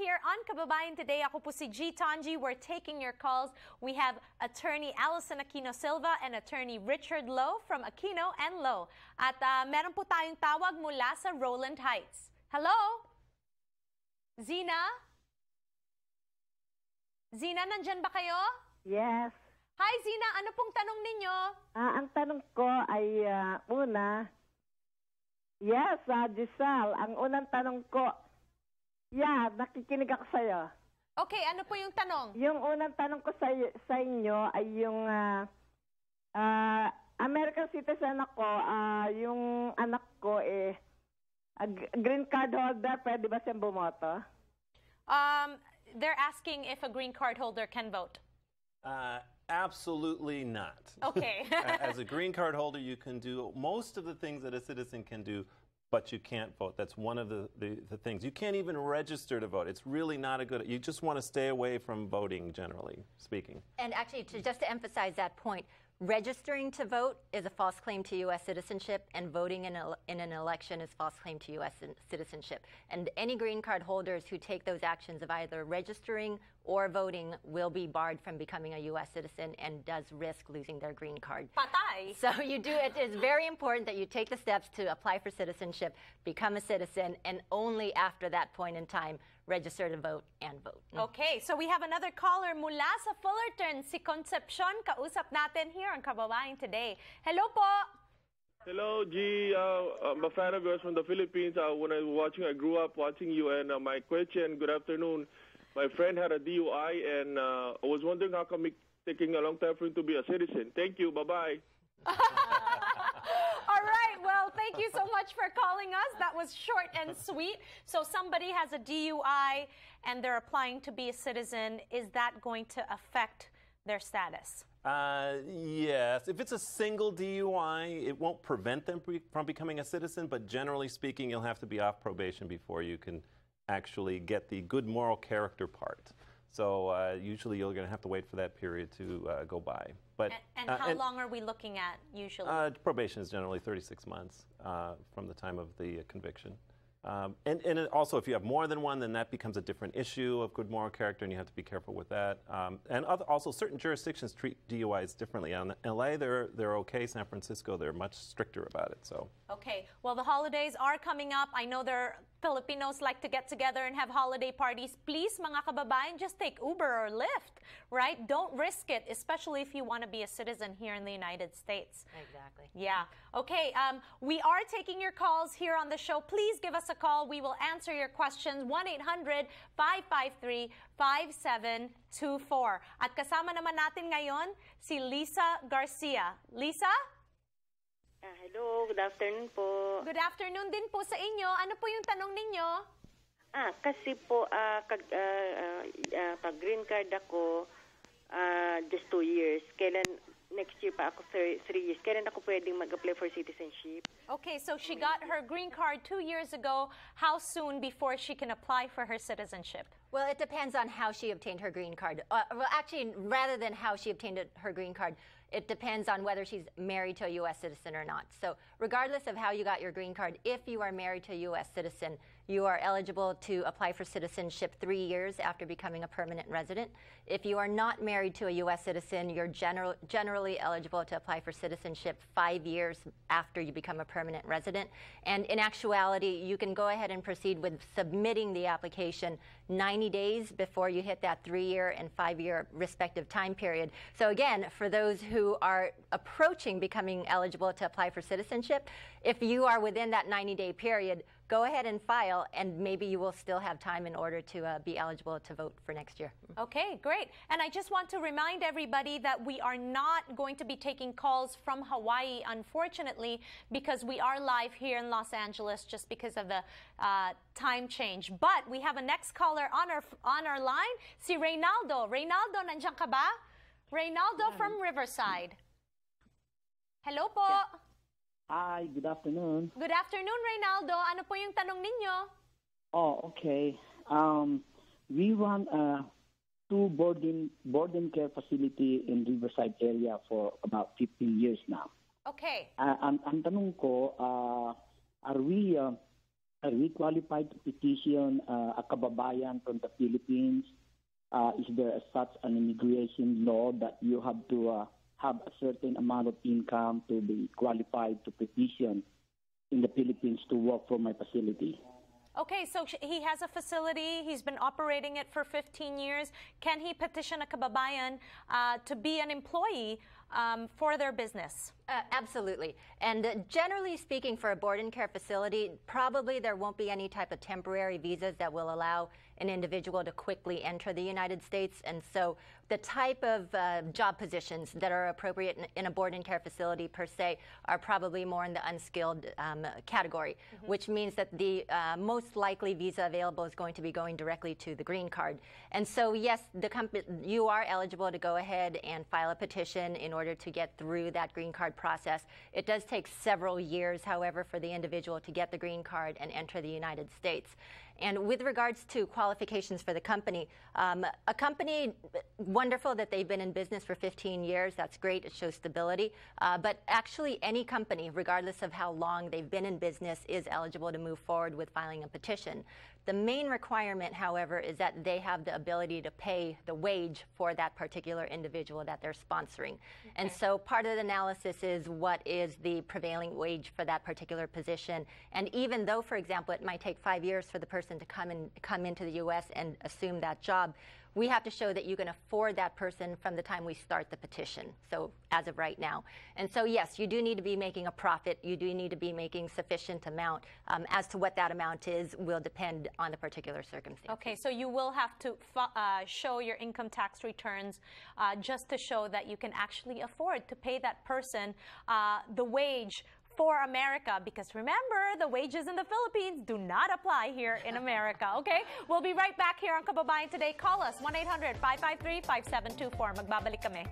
here on Kababayan Today. Ako po si G. Tonji. We're taking your calls. We have Attorney Allison Aquino Silva and Attorney Richard Lowe from Aquino and Lowe. At meron po tayong tawag mula sa Rowland Heights. Hello? Zina? Zina, nandyan ba kayo? Yes. Hi, Zina. Ano pong tanong ninyo? Ang tanong ko ay una, yes, Giselle, ang unang tanong ko, nakikinig ako sa'yo. Okay, ano po yung tanong? Yung unang tanong ko sa inyo ay yung American citizen ako, yung anak ko green card holder, pwede ba siyang bumoto? They're asking if a green card holder can vote. Absolutely not. Okay. As a green card holder, you can do most of the things that a citizen can do, but you can't vote. That's one of the things. You can't even register to vote. It's really not a good. You just want to stay away from voting, generally speaking. And actually, just to emphasize that point, registering to vote is a false claim to U.S. citizenship, and voting in an election is false claim to U.S. citizenship. And any green card holders who take those actions of either registering or voting will be barred from becoming a U.S. citizen and does risk losing their green card. Patay! So it is very important that you take the steps to apply for citizenship, become a citizen, and only after that point in time, register to vote and vote. Okay, so we have another caller mula sa Fullerton, si Concepcion. Kausap natin here on Kababayan Today. Hello po! Hello, G. I'm a fan of yours from the Philippines. When I was watching, I grew up watching you. And my question, good afternoon. My friend had a DUI, and I was wondering how come it's taking a long time for him to be a citizen. Thank you. Bye-bye. All right, well, thank you so much for calling us. That was short and sweet. So somebody has a DUI and they're applying to be a citizen. Is that going to affect their status? Yes. If it's a single DUI, it won't prevent them from becoming a citizen, but generally speaking, you'll have to be off probation before you can actually get the good moral character part. So usually you're going to have to wait for that period to go by. But and how long are we looking at usually? Probation is generally 36 months from the time of the conviction. And also, if you have more than one, then that becomes a different issue of good moral character, and you have to be careful with that. And also, certain jurisdictions treat DUIs differently. In LA, they're okay. San Francisco, they're much stricter about it. So. Okay. Well, the holidays are coming up. I know Filipinos like to get together and have holiday parties. Please, mga kababayan, just take Uber or Lyft, right? Don't risk it, especially if you want to be a citizen here in the United States. Exactly. Yeah. Okay. We are taking your calls here on the show. Please give us a call. We will answer your questions. 1-800-553-5724. At kasama naman natin ngayon si Lisa Garcia. Lisa? Hello, good afternoon po. Good afternoon din po sa inyo. Ano po yung tanong ninyo? Kasi po, pag-green card ako, just 2 years. Next year pa ako 3 years. Kailan ako pwedeng mag-apply for citizenship? Okay, so she got her green card 2 years ago. How soon before she can apply for her citizenship? Well, it depends on how she obtained her green card. Well, actually, rather than how she obtained her green card, it depends on whether she's married to a U.S. citizen or not. So regardless of how you got your green card, if you are married to a U.S. citizen, you are eligible to apply for citizenship 3 years after becoming a permanent resident. If you are not married to a U.S. citizen, you're generally eligible to apply for citizenship 5 years after you become a permanent resident. And in actuality, you can go ahead and proceed with submitting the application 90 days before you hit that 3-year and 5-year respective time period. So again, for those who are approaching becoming eligible to apply for citizenship, if you are within that 90-day period, go ahead and file, and maybe you will still have time in order to be eligible to vote for next year. Okay, great. And I just want to remind everybody that we are not going to be taking calls from Hawaii, unfortunately, because we are live here in Los Angeles just because of the time change. But we have a next caller on our line, si Reynaldo. Reynaldo, nandiyan ka ba? Reynaldo from Riverside. Hello po. Yeah. Hi, good afternoon. Good afternoon, Reynaldo. Ano po yung tanong ninyo? Oh, okay. We run two boarding care facility in Riverside area for about 15 years now. Okay. Ang tanong ko, are we are we qualified to petition a kababayan from the Philippines? Is there such an immigration law that you have to have a certain amount of income to be qualified to petition in the Philippines to work for my facility? Okay, so he has a facility. He's been operating it for 15 years. Can he petition a kababayan to be an employee for their business? Absolutely. And generally speaking, for a board and care facility, probably there won't be any type of temporary visas that will allow an individual to quickly enter the United States. And so the type of job positions that are appropriate in a board and care facility per se are probably more in the unskilled category, which means that the most likely visa available is going to be going directly to the green card. And so, yes, you are eligible to go ahead and file a petition in order to get through that green card process. It does take several years, however, for the individual to get the green card and enter the United States. And with regards to qualifications for the company, a company, wonderful that they've been in business for 15 years. That's great. It shows stability. But actually, any company, regardless of how long they've been in business, is eligible to move forward with filing a petition. The main requirement, however, is that they have the ability to pay the wage for that particular individual that they're sponsoring. Okay. And so part of the analysis is what is the prevailing wage for that particular position. And even though, for example, it might take 5 years for the person to come into the U.S. and assume that job, we have to show that you can afford that person from the time we start the petition, so as of right now. And so, yes, you do need to be making a profit. You do need to be making sufficient amount. As to what that amount is will depend on the particular circumstances. Okay, so you will have to show your income tax returns just to show that you can actually afford to pay that person the wage for America, because remember, the wages in the Philippines do not apply here in America, okay? We'll be right back here on Kababayan Today. Call us, 1-800-553-5724. Magbabalik kami.